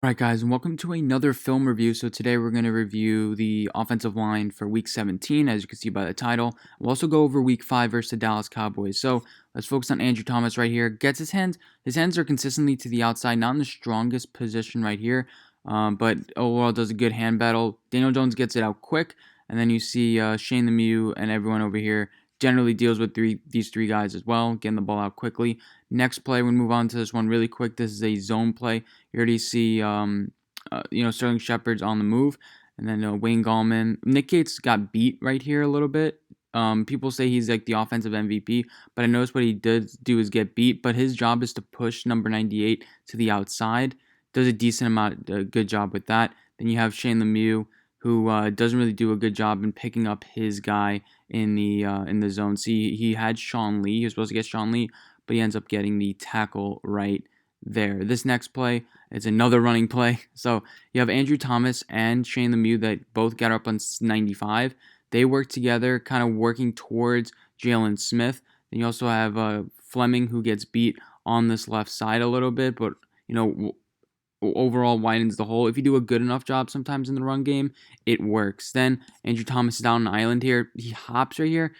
Alright guys, and welcome to another film review. So today we're going to review the offensive line for week 17, as you can see by the title. We'll also go over week 5 versus the Dallas Cowboys. So let's focus on Andrew Thomas right here. Gets his hands. His hands are consistently to the outside, not in the strongest position right here, but overall does a good hand battle. Daniel Jones gets it out quick, and then you see Shane Lemieux and everyone over here generally deals with these three guys as well, getting the ball out quickly. Next play, we move on to this one really quick. This is a zone play. You already see, Sterling Shepard's on the move, and then Wayne Gallman. Nick Gates got beat right here a little bit. People say he's like the offensive MVP, but I noticed what he did do is get beat. But his job is to push number 98 to the outside. Does a decent amount, good job with that. Then you have Shane Lemieux, who doesn't really do a good job in picking up his guy in the zone. See, he had Sean Lee. He was supposed to get Sean Lee, but he ends up getting the tackle right there. This next play is another running play. So you have Andrew Thomas and Shane Lemieux that both got up on 95. They work together, kind of working towards Jalen Smith. Then you also have Fleming, who gets beat on this left side a little bit, but overall widens the hole. If you do a good enough job sometimes in the run game, it works. Then Andrew Thomas is down an island here. He hops right here.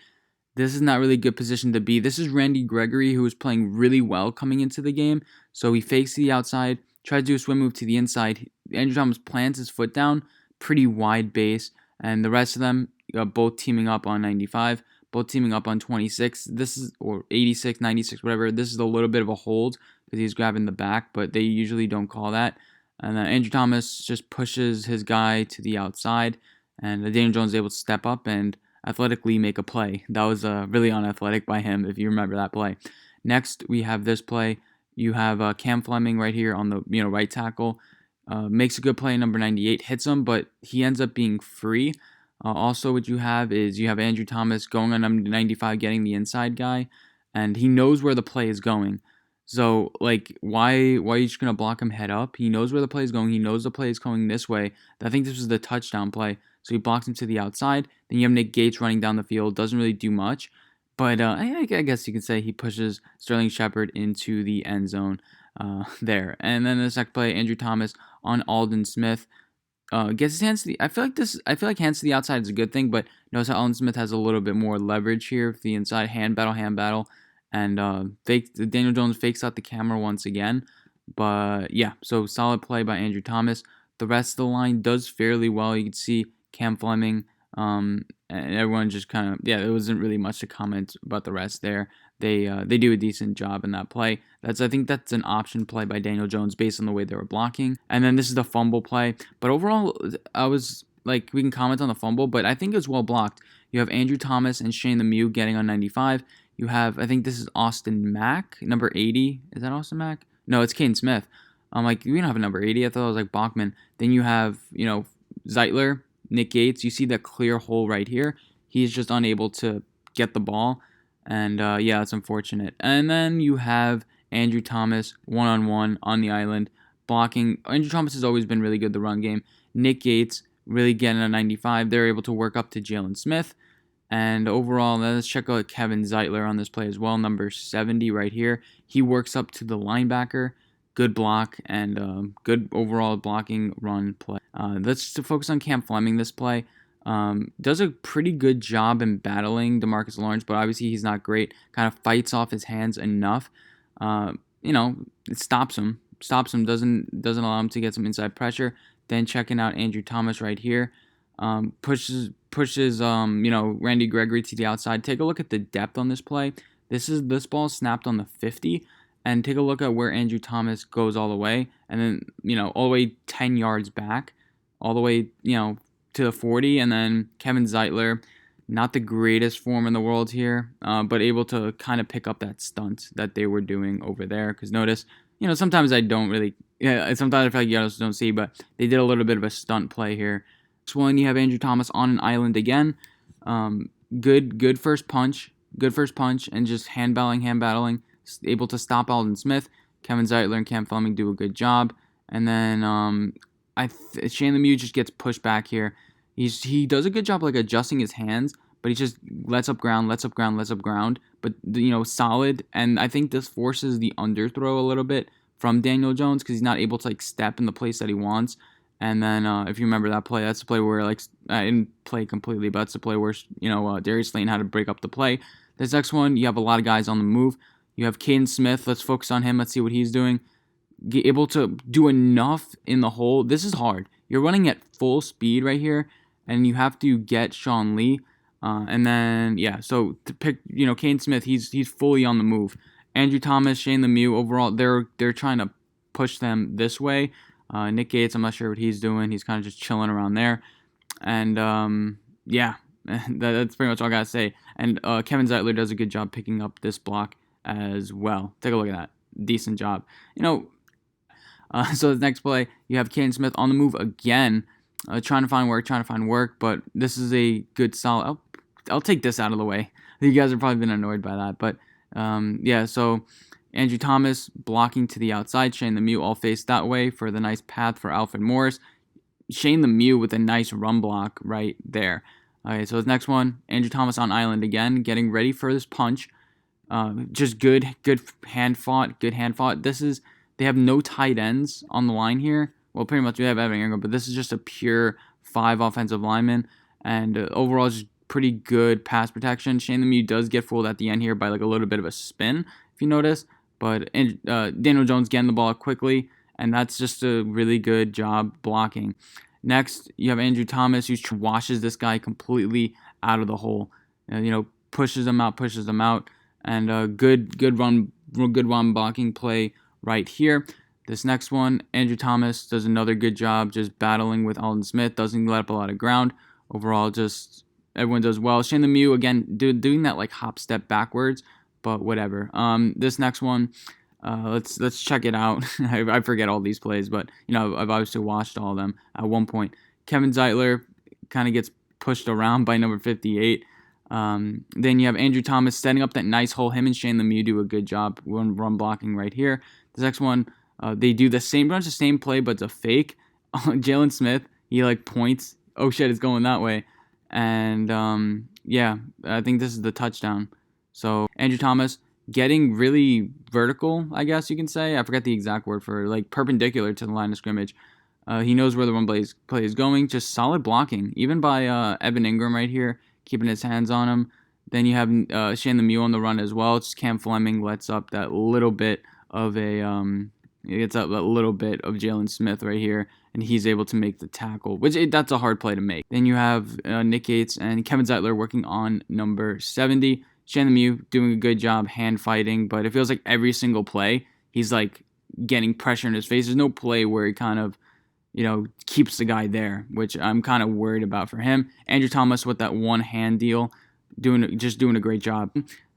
This is not really a good position to be. This is Randy Gregory, who was playing really well coming into the game. So he fakes the outside, tries to do a swim move to the inside. Andrew Thomas plants his foot down, pretty wide base. And the rest of them, both teaming up on 95, both teaming up on 26. This is, or 86, 96, whatever. This is a little bit of a hold because he's grabbing the back, but they usually don't call that. And then Andrew Thomas just pushes his guy to the outside, and Daniel Jones is able to step up and athletically make a play. That was really unathletic by him, if you remember that play. Next, we have this play. You have Cam Fleming right here on the right tackle. Makes a good play. Number 98 hits him, but he ends up being free. Also, what you have is you have Andrew Thomas going on number 95, getting the inside guy, and he knows where the play is going. So, like, why are you just gonna block him head up? He knows where the play is going. He knows the play is going this way. I think this was the touchdown play. So he blocks him to the outside. Then you have Nick Gates running down the field. Doesn't really do much. But I guess you could say he pushes Sterling Shepard into the end zone there. And then the second play, Andrew Thomas on Aldon Smith. Gets his hands to the. I feel like hands to the outside is a good thing, but notice how Aldon Smith has a little bit more leverage here for the inside hand battle, and Daniel Jones fakes out the camera once again. But yeah, so solid play by Andrew Thomas. The rest of the line does fairly well. You can see Cam Fleming, and everyone just kind of, there wasn't really much to comment about the rest there. They do a decent job in that play. I think that's an option play by Daniel Jones based on the way they were blocking. And then this is the fumble play. But overall, I was like, we can comment on the fumble, but I think it was well blocked. You have Andrew Thomas and Shane Lemieux getting on 95. You have, I think this is Austin Mack, number 80. Is that Austin Mack? No, it's Caden Smith. I'm like, we don't have a number 80. I thought it was like Bachman. Then you have, Zeitler, Nick Gates. You see that clear hole right here. He's just unable to get the ball. And it's unfortunate. And then you have Andrew Thomas one-on-one on the island blocking. Andrew Thomas has always been really good at the run game. Nick Gates really getting a 95. They're able to work up to Jalen Smith. And overall, let's check out Kevin Zeitler on this play as well, number 70 right here. He works up to the linebacker. Good block and good overall blocking run play. Let's focus on Cam Fleming this play. Does a pretty good job in battling DeMarcus Lawrence, but obviously he's not great. Kind of fights off his hands enough. It stops him. Doesn't allow him to get some inside pressure. Then checking out Andrew Thomas right here. Pushes Randy Gregory to the outside. Take a look at the depth on this play. This ball snapped on the 50, and take a look at where Andrew Thomas goes all the way, and then all the way 10 yards back, all the way to the 40, and then Kevin Zeitler, not the greatest form in the world here, but able to kind of pick up that stunt that they were doing over there. Because notice, sometimes I don't really, sometimes I feel like you guys don't see, but they did a little bit of a stunt play here. Next one, you have Andrew Thomas on an island again. Good first punch, and just hand battling, able to stop Aldon Smith. Kevin Zeitler and Cam Fleming do a good job, and then Shane Lemieux just gets pushed back here. He does a good job like adjusting his hands, but he just lets up ground. But solid, and I think this forces the underthrow a little bit from Daniel Jones because he's not able to like step in the place that he wants. And then if you remember that play, that's the play where like I didn't play completely, but that's the play where Darius Slayton had to break up the play. This next one, you have a lot of guys on the move. You have Caden Smith. Let's focus on him. Let's see what he's doing. Able to do enough in the hole. This is hard. You're running at full speed right here, and you have to get Sean Lee. And then so to pick, Caden Smith, he's fully on the move. Andrew Thomas, Shane Lemieux, overall they're trying to push them this way. Nick Gates, I'm not sure what he's doing. He's kind of just chilling around there. And that's pretty much all I gotta say. And Kevin Zeitler does a good job picking up this block as well. Take a look at that. Decent job. So the next play, you have Caden Smith on the move again, trying to find work, but this is a good solid. I'll take this out of the way. You guys have probably been annoyed by that, but so Andrew Thomas blocking to the outside, Shane Lemieux all faced that way for the nice path for Alfred Morris. Shane Lemieux with a nice run block right there. Okay, so the next one, Andrew Thomas on island again, getting ready for this punch. Just good hand fought. They have no tight ends on the line here. Well, pretty much we have Evan Ingram, but this is just a pure 5 offensive linemen, and overall just pretty good pass protection. Shane Lemieux does get fooled at the end here by like a little bit of a spin, if you notice, but Daniel Jones getting the ball quickly, and that's just a really good job blocking. Next, you have Andrew Thomas, who washes this guy completely out of the hole. Pushes him out, and good run blocking play right here. This next one, Andrew Thomas does another good job just battling with Aldon Smith, doesn't let up a lot of ground. Overall, just everyone does well. Shane Lemieux, again, doing that like hop step backwards, but whatever. This next one, let's check it out. I forget all these plays, but I've obviously watched all of them at one point. Kevin Zeitler kind of gets pushed around by number 58. Then you have Andrew Thomas setting up that nice hole. Him and Shane Lemieux do a good job run blocking right here. This next one, they do the same play, but it's a fake. Jalen Smith, he like points. Oh shit, it's going that way. And I think this is the touchdown. So Andrew Thomas getting really vertical, I guess you can say. I forgot the exact word for it, like perpendicular to the line of scrimmage. He knows where the run play is going. Just solid blocking, even by Evan Ingram right here, keeping his hands on him. Then you have Shane Lemieux on the run as well. It's Cam Fleming lets up that little bit of Jalen Smith right here, and he's able to make the tackle, that's a hard play to make. Then you have Nick Gates and Kevin Zeitler working on number 70. Shane Lemieux doing a good job hand fighting, but it feels like every single play he's like getting pressure in his face. There's no play where he kind of keeps the guy there, which I'm kind of worried about for him. Andrew Thomas with that one hand deal, doing a great job.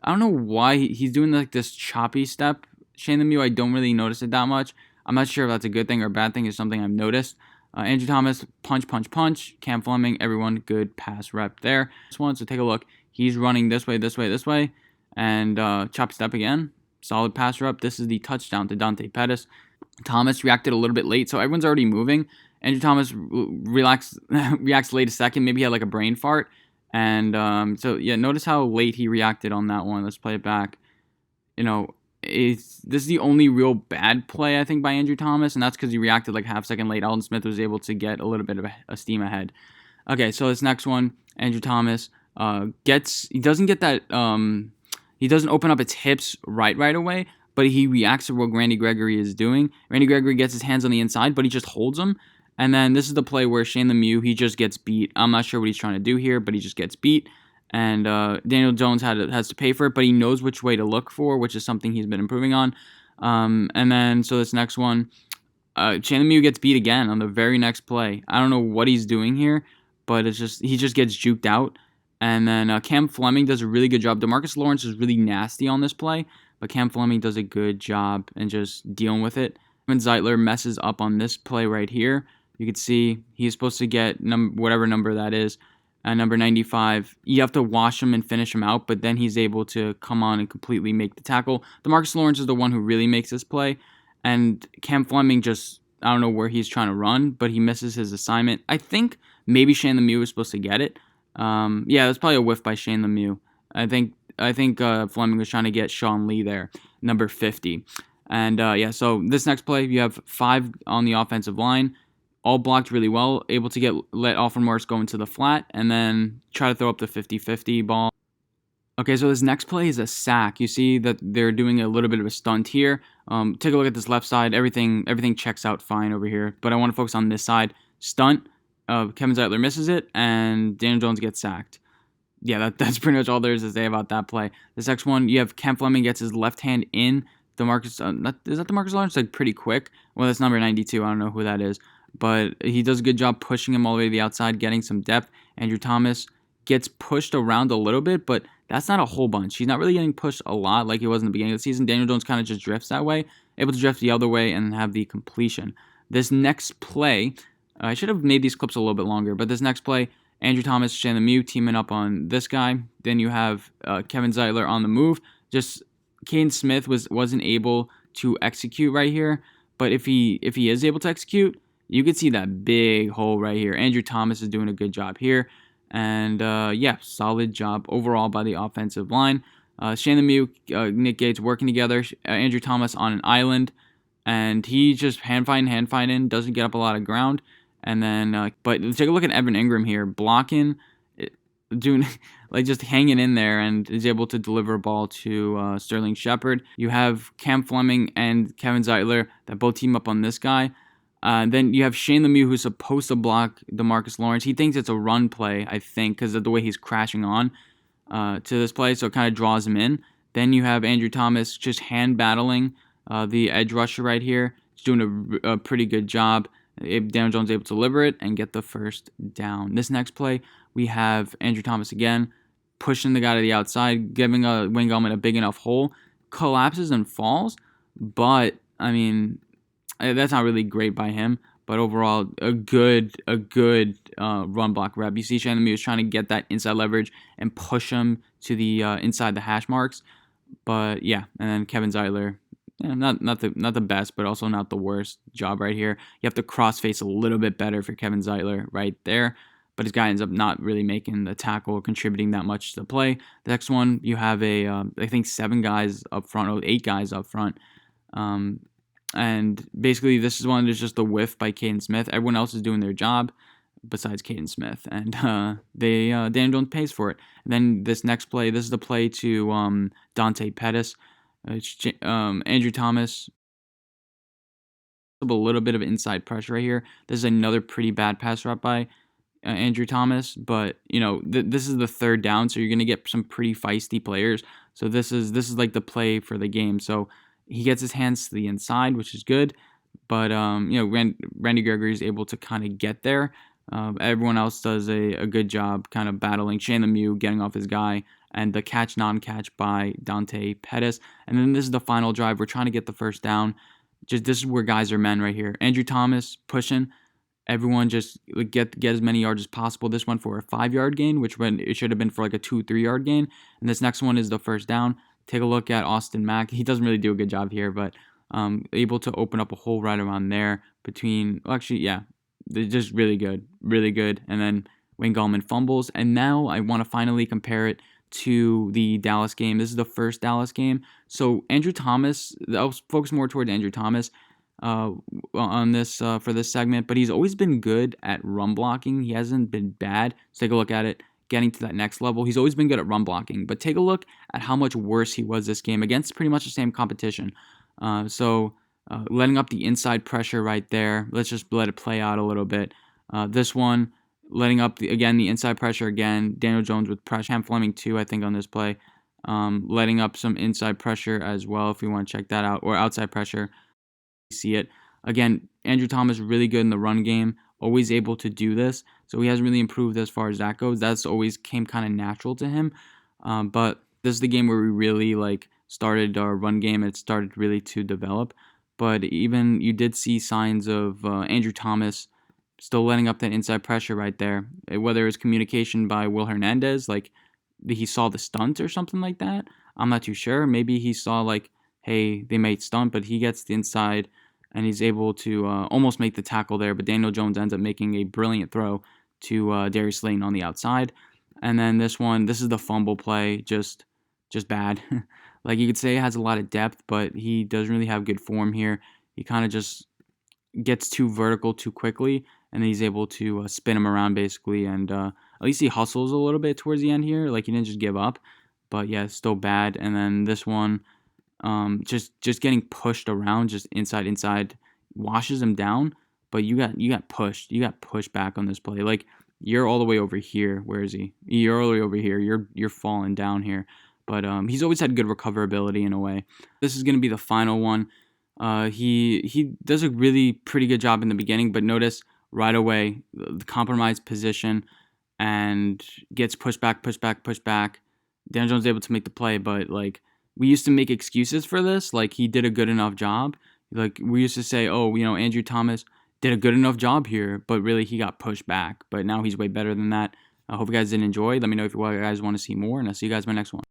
I don't know why he's doing like this choppy step. Shane Lemieux, I don't really notice it that much. I'm not sure if that's a good thing or a bad thing. It's something I've noticed. Andrew Thomas, punch. Cam Fleming, everyone, good pass rep there. This one, so take a look. He's running this way, and chop step again. Solid pass rep. This is the touchdown to Dante Pettis. Thomas reacted a little bit late, so everyone's already moving. Andrew Thomas reacts late a second. Maybe he had like a brain fart. And notice how late he reacted on that one. Let's play it back. This is the only real bad play, I think, by Andrew Thomas, and that's because he reacted like half second late. Aldon Smith was able to get a little bit of a steam ahead. Okay, so this next one, Andrew Thomas he doesn't get that, he doesn't open up its hips right away, but he reacts to what Randy Gregory is doing. Randy Gregory gets his hands on the inside, but he just holds them. And then this is the play where Shane Lemieux, he just gets beat. I'm not sure what he's trying to do here, but he just gets beat. And Daniel Jones has to pay for it, but he knows which way to look for, which is something he's been improving on. And then, so this next one, Shane Lemieux gets beat again on the very next play. I don't know what he's doing here, but he just gets juked out. And then Cam Fleming does a really good job. DeMarcus Lawrence is really nasty on this play, but Cam Fleming does a good job and just dealing with it. Kevin Zeitler messes up on this play right here. You can see he's supposed to get whatever number that is. Number 95, you have to wash him and finish him out, but then he's able to come on and completely make the tackle. DeMarcus Lawrence is the one who really makes this play, and Cam Fleming I don't know where he's trying to run, but he misses his assignment. I think maybe Shane Lemieux was supposed to get it. That's probably a whiff by Shane Lemieux. I think Fleming was trying to get Sean Lee there, number 50. And yeah, so this next play, you have 5 on the offensive line, all blocked really well, able to let Alfred Morris go into the flat, and then try to throw up the 50-50 ball. Okay, so this next play is a sack. You see that they're doing a little bit of a stunt here. Take a look at this left side. Everything checks out fine over here. But I want to focus on this side. Stunt. Kevin Zeitler misses it, and Daniel Jones gets sacked. Yeah, that's pretty much all there is to say about that play. This next one, you have Cam Fleming gets his left hand in. Is that DeMarcus Lawrence? Like pretty quick. Well, that's number 92. I don't know who that is. But he does a good job pushing him all the way to the outside, getting some depth. Andrew Thomas gets pushed around a little bit, but that's not a whole bunch. He's not really getting pushed a lot like he was in the beginning of the season. Daniel Jones kind of just drifts that way, able to drift the other way and have the completion. This next play, I should have made these clips a little bit longer, but this next play, Andrew Thomas, Shane Lemieux teaming up on this guy. Then you have Kevin Zeitler on the move. Just Caden Smith wasn't able to execute right here, but if he is able to execute, you can see that big hole right here. Andrew Thomas is doing a good job here. And yeah, solid job overall by the offensive line. Shane Lemieux, Nick Gates working together. Andrew Thomas on an island. And he just hand-fighting, doesn't get up a lot of ground. And then, but take a look at Evan Ingram here, blocking, doing like just hanging in there, and is able to deliver a ball to Sterling Shepard. You have Cam Fleming and Kevin Zeitler that both team up on this guy. Then you have Shane Lemieux, who's supposed to block DeMarcus Lawrence. He thinks it's a run play, I think, because of the way he's crashing on to this play, so it kind of draws him in. Then you have Andrew Thomas just hand battling the edge rusher right here. He's doing a pretty good job. Daniel Jones able to deliver it and get the first down. This next play, we have Andrew Thomas again, pushing the guy to the outside, giving Wayne Gallman a big enough hole, collapses and falls, but, I mean, that's not really great by him, but overall, a good run block rep. You see Shane Lemieux was trying to get that inside leverage and push him to the inside the hash marks, but yeah, and then Kevin Zeitler, not the best, but also not the worst job right here. You have to cross face a little bit better for Kevin Zeitler right there, but his guy ends up not really making the tackle, contributing that much to the play. The next one, you have I think 8 guys up front. And basically, this is one that's just a whiff by Caden Smith. Everyone else is doing their job besides Caden Smith, and Daniel Jones pays for it. And then this next play, this is the play to Dante Pettis. Andrew Thomas, a little bit of inside pressure right here. This is another pretty bad pass route by Andrew Thomas, but this is the 3rd down, so you're gonna get some pretty feisty players. So this is like the play for the game. So he gets his hands to the inside, which is good, but Randy Gregory is able to kind of get there. Everyone else does a good job kind of battling. Shane Lemieux getting off his guy, and the non-catch by Dante Pettis. And then this is the final drive. We're trying to get the first down. This is where guys are men right here. Andrew Thomas pushing. Everyone just get as many yards as possible. This one for a 5-yard gain, which it should have been for like a 2-3 yard gain. And this next one is the first down. Take a look at Austin Mack. He doesn't really do a good job here, but able to open up a hole right around there between. Well, actually, yeah, they're just really good. And then Wayne Gallman fumbles. And now I want to finally compare it to the Dallas game. This is the first Dallas game. So Andrew Thomas, I'll focus more towards Andrew Thomas on this for this segment, but he's always been good at run blocking. He hasn't been bad. Let's take a look at it. Getting to that next level, he's always been good at run blocking, but take a look at how much worse he was this game against pretty much the same competition. Letting up the inside pressure right there. Let's just let it play out a little bit. This one, letting up the inside pressure again. Daniel Jones with pressure. Cam Fleming too, I think, on this play. Letting up some inside pressure as well, if you want to check that out, or outside pressure. See it again. Andrew Thomas really good in the run game, always able to do this, so he hasn't really improved as far as that goes. That's always came kind of natural to him, but this is the game where we really started our run game. It started really to develop, but even you did see signs of Andrew Thomas still letting up that inside pressure right there, whether it's communication by Will Hernandez, like he saw the stunt or something like that. I'm not too sure. Maybe he saw hey, they might stunt, but he gets the inside and he's able to almost make the tackle there. But Daniel Jones ends up making a brilliant throw to Darius Slayton on the outside. And then this is the fumble play, just bad. Like, you could say he has a lot of depth, but he doesn't really have good form here. He kind of just gets too vertical too quickly, and then he's able to spin him around basically. And at least he hustles a little bit towards the end here. Like, he didn't just give up, but yeah, it's still bad. And then this one, just getting pushed around, just inside, washes him down. But you got pushed back on this play. Like, you're all the way over here. Where is he? You're all the way over here. You're falling down here. But he's always had good recoverability in a way. This is gonna be the final one. He does a really pretty good job in the beginning, but notice right away the compromised position and gets pushed back, pushed back, pushed back. Dan Jones is able to make the play, but like, we used to make excuses for this. Like, he did a good enough job. Like, we used to say, oh, Andrew Thomas did a good enough job here, but really he got pushed back. But now he's way better than that. I hope you guys did enjoy. Let me know if you guys want to see more, and I'll see you guys in my next one.